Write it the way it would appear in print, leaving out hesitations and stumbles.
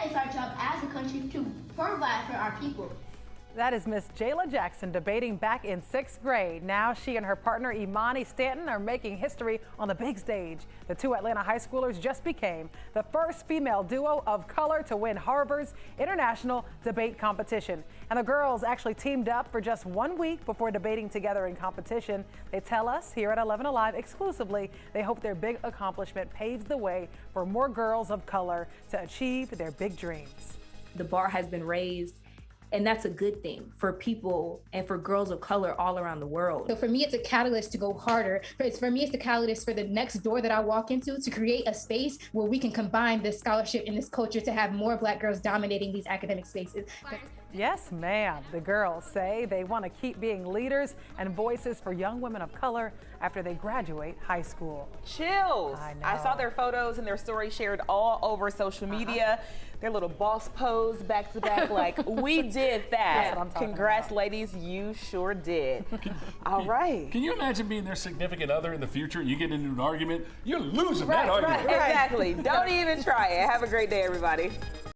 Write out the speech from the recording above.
And it's our job as a country to provide for our people. That is Miss Jayla Jackson debating back in 6th grade. Now she and her partner Imani Stanton are making history on the big stage. The two Atlanta high schoolers just became the first female duo of color to win Harvard's International Debate Competition. And the girls actually teamed up for just 1 week before debating together in competition. They tell us here at 11 Alive exclusively they hope their big accomplishment paves the way for more girls of color to achieve their big dreams. The bar has been raised, and that's a good thing for people and for girls of color all around the world. So for me, it's a catalyst to go harder. For me, it's the catalyst for the next door that I walk into to create a space where we can combine this scholarship and this culture to have more Black girls dominating these academic spaces. Yes, ma'am. The girls say they want to keep being leaders and voices for young women of color after they graduate high school. Chills. I saw their photos and their stories shared all over social media. Their little boss pose back to back, like, we did that. That's what I'm talking Congrats, about. ladies, you sure did. All right. Can you imagine being their significant other in the future? You get into an argument, you're losing that argument. Exactly. Don't even try it. Have a great day, everybody.